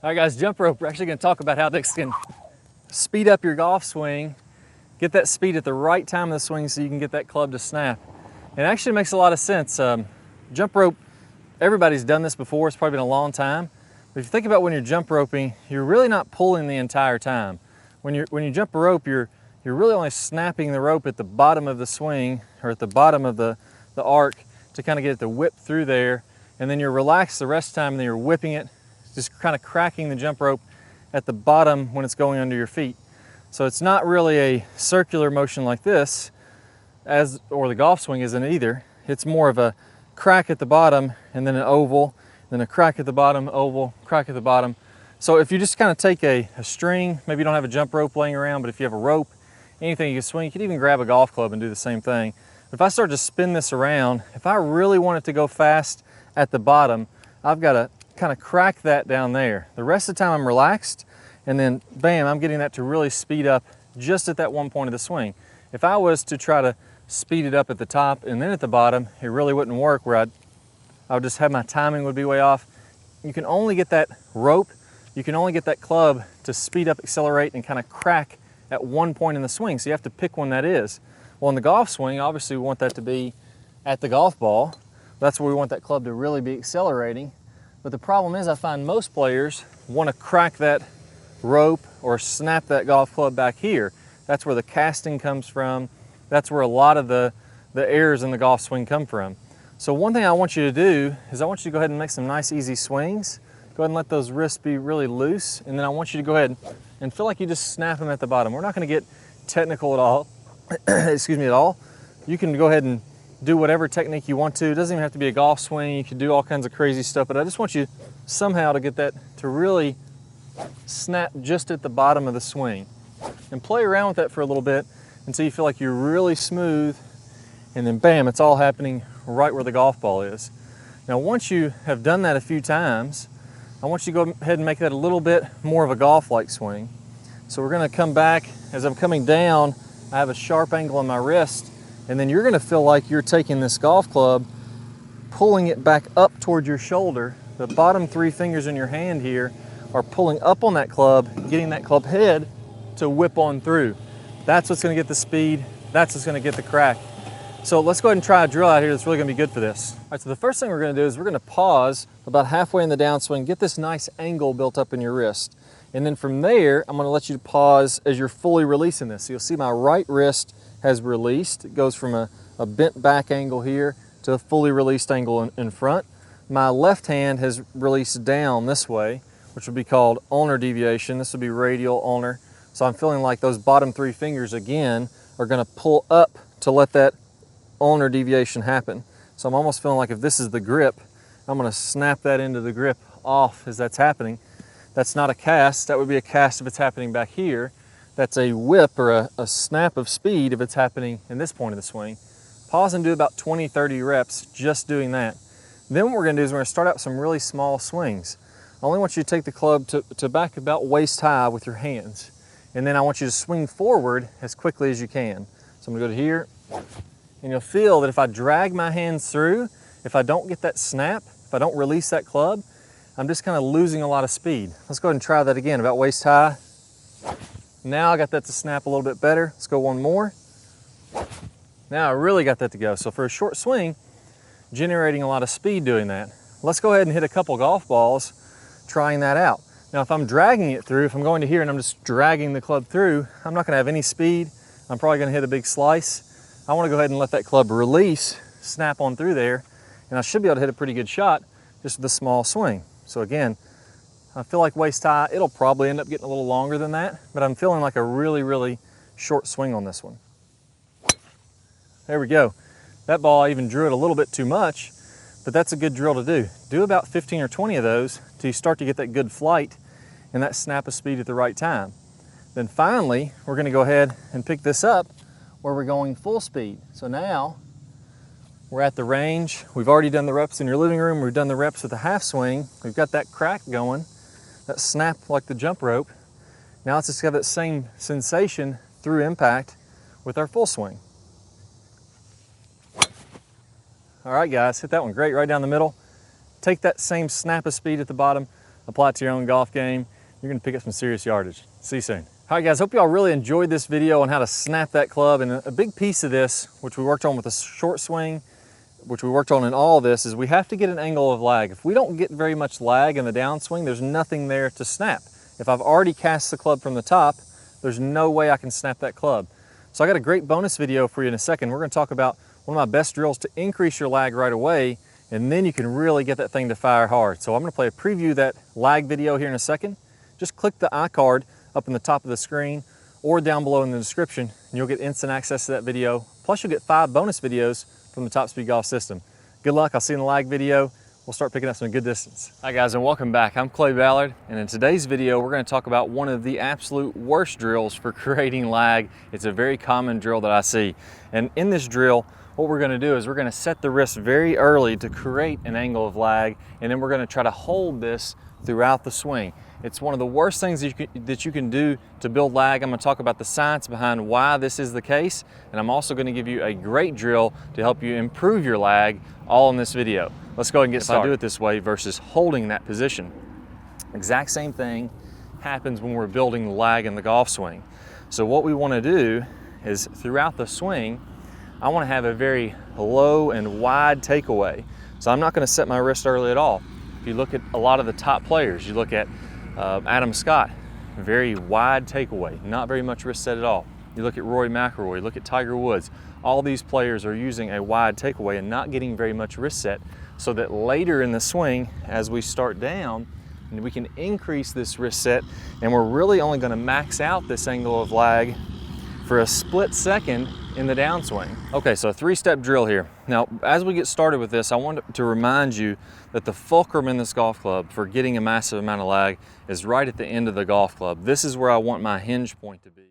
All right guys, jump rope. We're actually gonna talk about how this can speed up your golf swing, get that speed at the right time of the swing so you can get that club to snap. It actually makes a lot of sense. Jump rope, everybody's done this before, it's probably been a long time. But if you think about when you're jump roping, you're really not pulling the entire time. When you jump a rope, you're really only snapping the rope at the bottom of the swing or at the bottom of the arc to kind of get it to whip through there. And then you're relaxed the rest of the time and then you're whipping it, just kind of cracking the jump rope at the bottom when it's going under your feet. So it's not really a circular motion like this, or the golf swing isn't either. It's more of a crack at the bottom and then an oval, then a crack at the bottom, oval, crack at the bottom. So if you just kind of take a string, maybe you don't have a jump rope laying around, but if you have a rope, anything you can swing, you could even grab a golf club and do the same thing. If I start to spin this around, if I really want it to go fast at the bottom, I've got to kind of crack that down there. The rest of the time I'm relaxed, and then bam, I'm getting that to really speed up just at that one point of the swing. If I was to try to speed it up at the top and then at the bottom, it really wouldn't work, where I would just have my timing would be way off. You can only get that rope, you can only get that club to speed up, accelerate, and kind of crack at one point in the swing, so you have to pick one that is. Well, in the golf swing, obviously we want that to be at the golf ball. That's where we want that club to really be accelerating. But the problem is I find most players want to crack that rope or snap that golf club back here. That's where the casting comes from. That's where a lot of the errors in the golf swing come from. So one thing I want you to do is I want you to go ahead and make some nice easy swings. Go ahead and let those wrists be really loose, and then I want you to go ahead and feel like you just snap them at the bottom. We're not going to get technical at all, excuse me, at all. You can go ahead and do whatever technique you want to. It doesn't even have to be a golf swing. You can do all kinds of crazy stuff, but I just want you somehow to get that to really snap just at the bottom of the swing. And play around with that for a little bit until you feel like you're really smooth, and then bam, it's all happening right where the golf ball is. Now once you have done that a few times, I want you to go ahead and make that a little bit more of a golf-like swing. So we're gonna come back. As I'm coming down, I have a sharp angle on my wrist, and then you're gonna feel like you're taking this golf club, pulling it back up toward your shoulder. The bottom three fingers in your hand here are pulling up on that club, getting that club head to whip on through. That's what's gonna get the speed, that's what's gonna get the crack. So let's go ahead and try a drill out here that's really gonna be good for this. All right, so the first thing we're gonna do is we're gonna pause about halfway in the downswing, get this nice angle built up in your wrist. And then from there, I'm gonna let you pause as you're fully releasing this. So you'll see my right wrist has released. It goes from a bent back angle here to a fully released angle in front. My left hand has released down this way, which would be called ulnar deviation. This would be radial ulnar. So I'm feeling like those bottom three fingers again are gonna pull up to let that ulnar deviation happen. So I'm almost feeling like if this is the grip, I'm gonna snap that into the grip off as that's happening. That's not a cast, that would be a cast if it's happening back here. That's a whip or a snap of speed if it's happening in this point of the swing. Pause and do about 20, 30 reps just doing that. Then what we're gonna do is we're gonna start out some really small swings. I only want you to take the club to back about waist high with your hands. And then I want you to swing forward as quickly as you can. So I'm gonna go to here, and you'll feel that if I drag my hands through, if I don't get that snap, if I don't release that club, I'm just kind of losing a lot of speed. Let's go ahead and try that again, about waist high. Now I got that to snap a little bit better. Let's go one more. Now I really got that to go. So for a short swing, generating a lot of speed doing that. Let's go ahead and hit a couple golf balls trying that out. Now if I'm dragging it through, if I'm going to here and I'm just dragging the club through, I'm not gonna have any speed. I'm probably gonna hit a big slice. I wanna go ahead and let that club release, snap on through there, and I should be able to hit a pretty good shot just with a small swing. So again, I feel like waist high, it'll probably end up getting a little longer than that, but I'm feeling like a really, really short swing on this one. There we go. That ball, I even drew it a little bit too much, but that's a good drill to do. Do about 15 or 20 of those till you start to get that good flight and that snap of speed at the right time. Then finally, we're gonna go ahead and pick this up where we're going full speed. So now, we're at the range. We've already done the reps in your living room. We've done the reps with the half swing. We've got that crack going, that snap like the jump rope. Now let's just have that same sensation through impact with our full swing. All right guys, hit that one great right down the middle. Take that same snap of speed at the bottom, apply it to your own golf game. You're gonna pick up some serious yardage. See you soon. All right guys, hope y'all really enjoyed this video on how to snap that club. And a big piece of this, which we worked on with a short swing, which we worked on in all of this, is we have to get an angle of lag. If we don't get very much lag in the downswing, there's nothing there to snap. If I've already cast the club from the top, there's no way I can snap that club. So I got a great bonus video for you in a second. We're gonna talk about one of my best drills to increase your lag right away, and then you can really get that thing to fire hard. So I'm gonna play a preview of that lag video here in a second. Just click the iCard up in the top of the screen or down below in the description, and you'll get instant access to that video. Plus you'll get 5 bonus videos from the Top Speed Golf system. Good luck, I'll see you in the lag video. We'll start picking up some good distance. Hi guys, and welcome back. I'm Clay Ballard, and in today's video, we're gonna talk about one of the absolute worst drills for creating lag. It's a very common drill that I see. And in this drill, what we're gonna do is we're gonna set the wrist very early to create an angle of lag, and then we're gonna try to hold this throughout the swing. It's one of the worst things that you can do to build lag. I'm gonna talk about the science behind why this is the case, and I'm also gonna give you a great drill to help you improve your lag, all in this video. Let's go ahead and get started. If I do it this way versus holding that position, exact same thing happens when we're building lag in the golf swing. So what we wanna do is throughout the swing, I wanna have a very low and wide takeaway. So I'm not gonna set my wrist early at all. If you look at a lot of the top players, you look at Adam Scott, very wide takeaway, not very much wrist set at all. You look at Rory McIlroy, you look at Tiger Woods. All these players are using a wide takeaway and not getting very much wrist set, so that later in the swing, as we start down, we can increase this wrist set, and we're really only gonna max out this angle of lag for a split second in the downswing. Okay, so a 3-step drill here. Now, as we get started with this, I want to remind you that the fulcrum in this golf club for getting a massive amount of lag is right at the end of the golf club. This is where I want my hinge point to be.